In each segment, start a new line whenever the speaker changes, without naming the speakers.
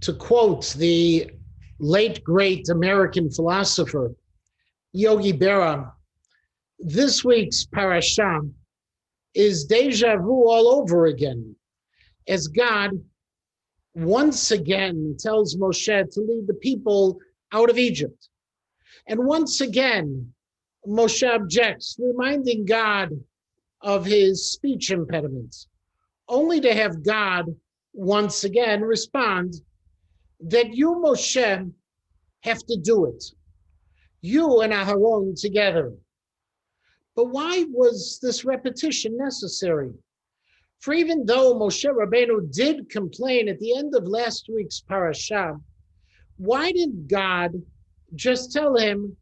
To quote the late, great American philosopher, Yogi Berra, this week's parasha is deja vu all over again, as God once again tells Moshe to lead the people out of Egypt. And once again, Moshe objects, reminding God of his speech impediments, only to have God once again respond that you, Moshe, have to do it. You and Aharon together. But why was this repetition necessary? For even though Moshe Rabbeinu did complain at the end of last week's parasha, why did God just tell him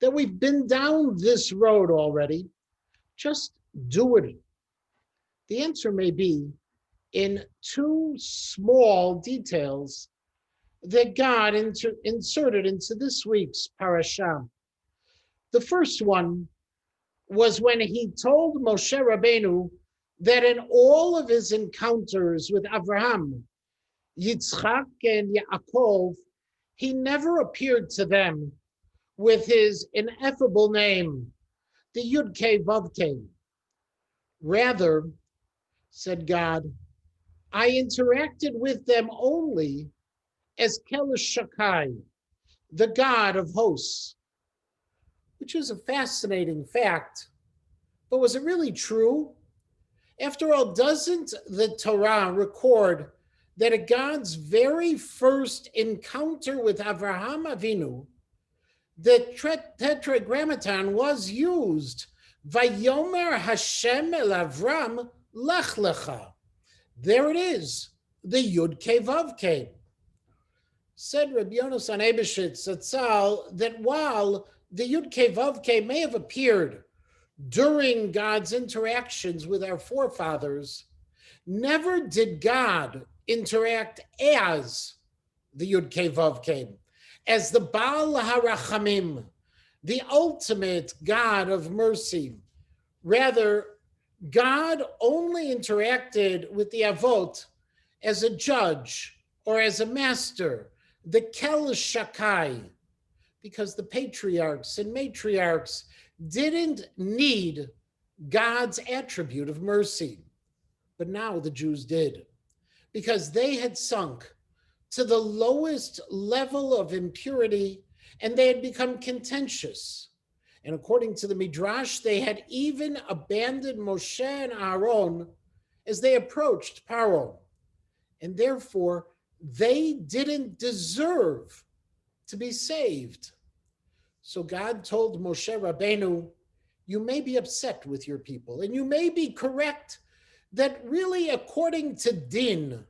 that we've been down this road already? Just do it. The answer may be in two small details that God inserted into this week's parasha. The first one was when he told Moshe Rabbeinu that in all of his encounters with Abraham, Yitzchak, and Yaakov, he never appeared to them with his ineffable name, the Yud-Kei Vav-Kei. Rather, said God, I interacted with them only as Kelesh Shakai, the God of hosts, which is a fascinating fact. But was it really true? After all, doesn't the Torah record that at God's very first encounter with Avraham Avinu, the tetragrammaton was used, Vayomer Hashem el Avram lech lecha. There it is, the Yud-Kei Vav-Kei. Said Rabbi Yonasan Eibeshitz Zatzal that while the Yud-Kei Vav-Kei may have appeared during God's interactions with our forefathers, never did God interact as the Yud-Kei Vav-Kei, as the Baal HaRachamim, the ultimate God of mercy. Rather, God only interacted with the Avot as a judge or as a master, the Kelesh Shakai, because the patriarchs and matriarchs didn't need God's attribute of mercy. But now the Jews did, because they had sunk to the lowest level of impurity and they had become contentious. And according to the Midrash, they had even abandoned Moshe and Aaron as they approached Paro. And therefore, they didn't deserve to be saved. So God told Moshe Rabbeinu, you may be upset with your people, and you may be correct that really according to din,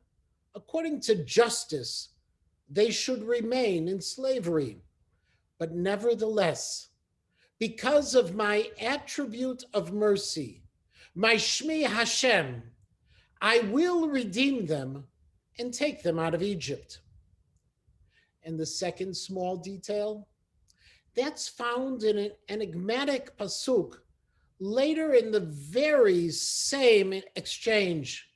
according to justice, they should remain in slavery. But nevertheless, because of my attribute of mercy, my Shmi Hashem, I will redeem them and take them out of Egypt. And the second small detail, that's found in an enigmatic pasuk later in the very same exchange,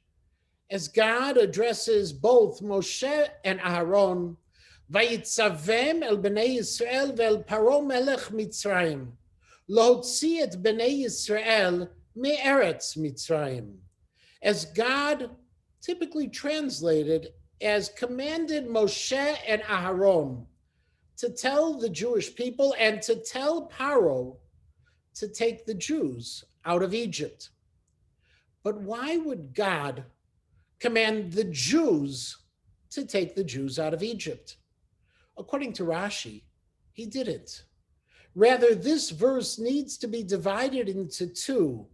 as God addresses both Moshe and Aaron, Vayitzavem el bnei Yisrael ve'el Paro melech Mitzrayim, lohotzi et bnei Yisrael me'eretz Mitzrayim, as God typically translated as commanded Moshe and Aaron to tell the Jewish people and to tell Paro to take the Jews out of Egypt. But why would God command the Jews to take the Jews out of Egypt? According to Rashi, he didn't. Rather, this verse needs to be divided into two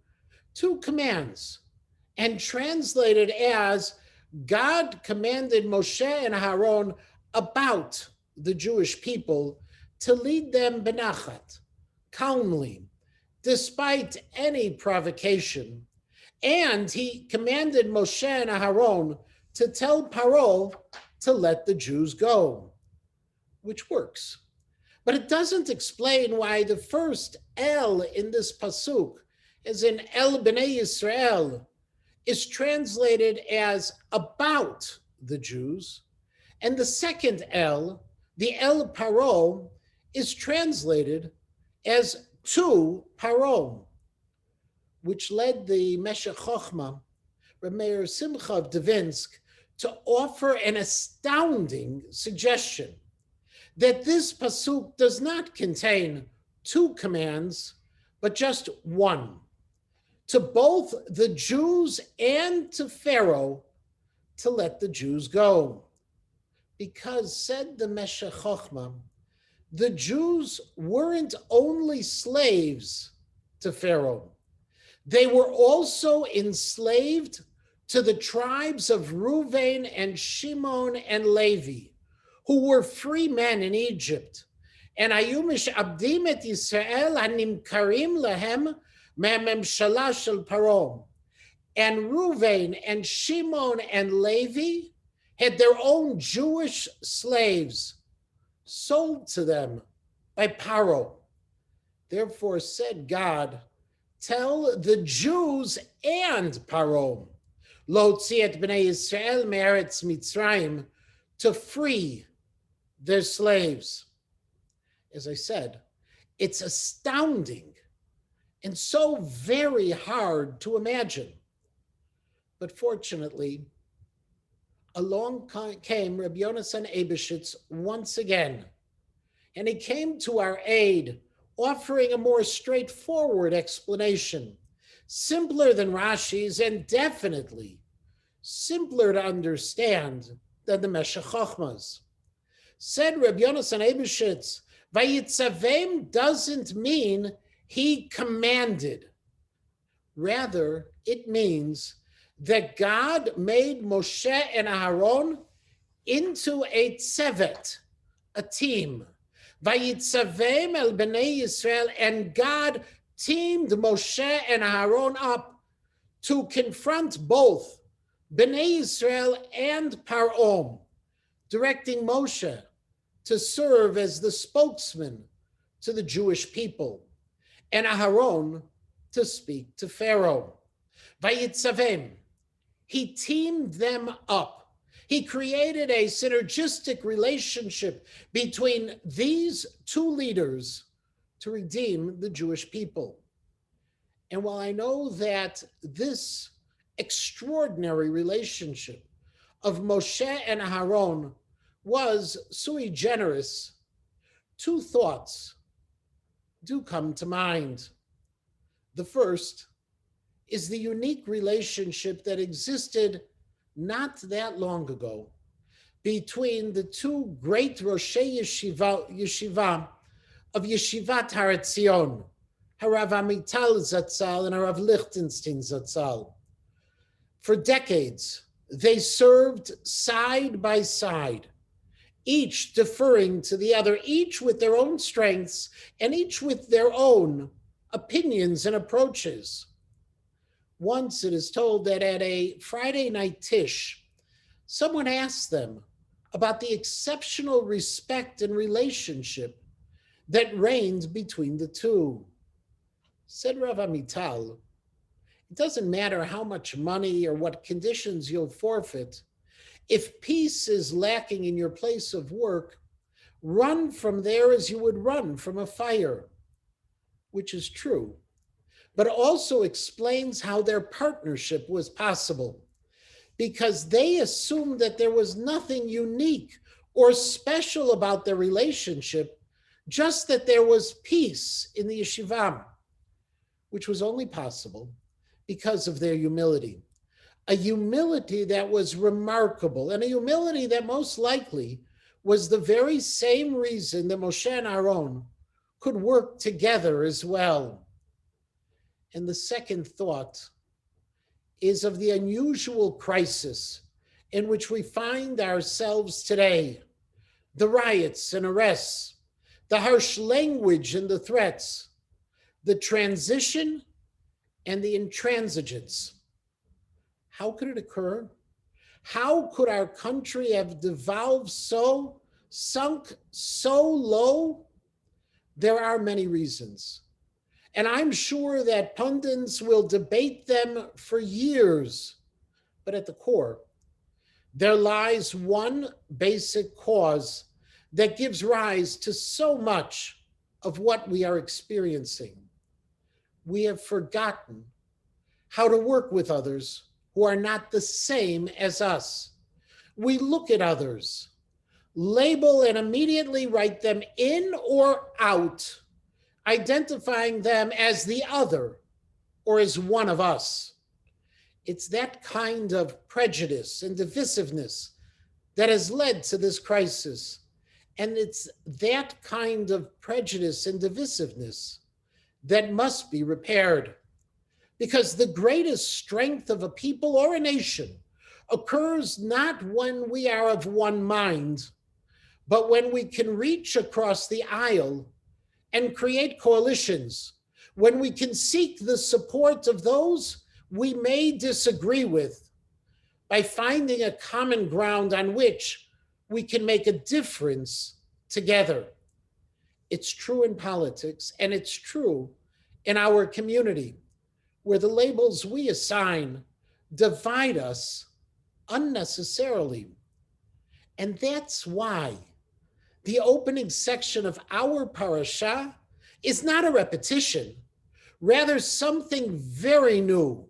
commands, and translated as God commanded Moshe and Aaron about the Jewish people to lead them benachat, calmly, despite any provocation. And he commanded Moshe and Aaron to tell Paro to let the Jews go, which works. But it doesn't explain why the first El in this pasuk, as in El Bnei Yisrael, is translated as about the Jews, And the second El, the El Paro, is translated as to Paro, which led the Meshech Chochma, Rabbi Simcha of Dvinsk, to offer an astounding suggestion that this pasuk does not contain two commands, but just one, to both the Jews and to Pharaoh to let the Jews go. Because, said the Meshech Chochma, the Jews weren't only slaves to Pharaoh, they were also enslaved to the tribes of Reuven and Shimon and Levi, who were free men in Egypt. And Ayumish Abdim et Yisrael Hanimkarim Lehem Me'amemshala Shel Paro. And Reuven and Shimon and Levi had their own Jewish slaves sold to them by Paro. Therefore said God, tell the Jews and Paro, Lo tziat b'nei Yisrael me'eretz Mitzrayim, to free their slaves. As I said, it's astounding and so very hard to imagine. But fortunately, along came Rabbi Yonasan Eibeshitz once again, and he came to our aid, offering a more straightforward explanation, simpler than Rashi's and definitely simpler to understand than the Meshech Chochmas. Said Rabbi Yonasan Eibeshitz, Vayitzavem doesn't mean he commanded. Rather, it means that God made Moshe and Aaron into a tzevet, a team. Vayitzavem el bnei Yisrael, and God teamed Moshe and Aaron up to confront both bnei Yisrael and Paro, directing Moshe to serve as the spokesman to the Jewish people, and Aaron to speak to Pharaoh. Vayitzavem, he teamed them up. He created a synergistic relationship between these two leaders to redeem the Jewish people. And while I know that this extraordinary relationship of Moshe and Aaron was sui generis, two thoughts do come to mind. The first is the unique relationship that existed not that long ago between the two great Roshei Yeshiva of Yeshivat Har Etzion, Harav Amital Zatzal and Harav Lichtenstein Zatzal. For decades, they served side by side, each deferring to the other, each with their own strengths and each with their own opinions and approaches. Once it is told that at a Friday night tish, someone asked them about the exceptional respect and relationship that reigned between the two. Said Rav Amital, it doesn't matter how much money or what conditions you'll forfeit. If peace is lacking in your place of work, run from there as you would run from a fire, which is true, but also explains how their partnership was possible, because they assumed that there was nothing unique or special about their relationship, just that there was peace in the yeshiva, which was only possible because of their humility. A humility that was remarkable, and a humility that most likely was the very same reason that Moshe and Aaron could work together as well. And the second thought is of the unusual crisis in which we find ourselves today, the riots and arrests, the harsh language and the threats, the transition and the intransigence. How could it occur? How could our country have devolved so, sunk so low? There are many reasons. And I'm sure that pundits will debate them for years. But at the core, there lies one basic cause that gives rise to so much of what we are experiencing. We have forgotten how to work with others who are not the same as us. We look at others, label and immediately write them in or out, identifying them as the other or as one of us. It's that kind of prejudice and divisiveness that has led to this crisis. And it's that kind of prejudice and divisiveness that must be repaired. Because the greatest strength of a people or a nation occurs not when we are of one mind, but when we can reach across the aisle and create coalitions, when we can seek the support of those we may disagree with by finding a common ground on which we can make a difference together. It's true in politics, and it's true in our community, where the labels we assign divide us unnecessarily. And that's why the opening section of our parasha is not a repetition, rather something very new,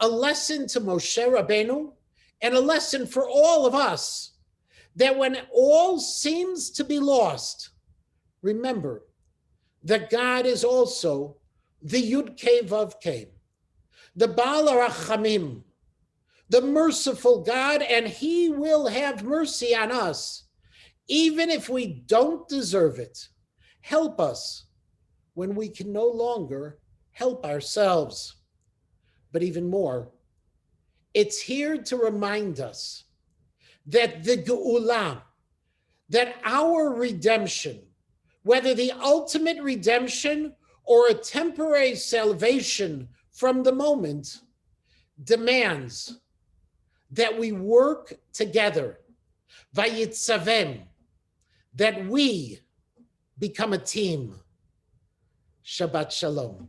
a lesson to Moshe Rabbeinu and a lesson for all of us, that when all seems to be lost, remember that God is also the Yud Kei Vav Kei, the Baal HaRachamim, the merciful God, and he will have mercy on us, even if we don't deserve it. Help us when we can no longer help ourselves. But even more, it's here to remind us that the Geula, that our redemption, whether the ultimate redemption or a temporary salvation from the moment, demands that we work together, vayitzavem, that we become a team. Shabbat Shalom.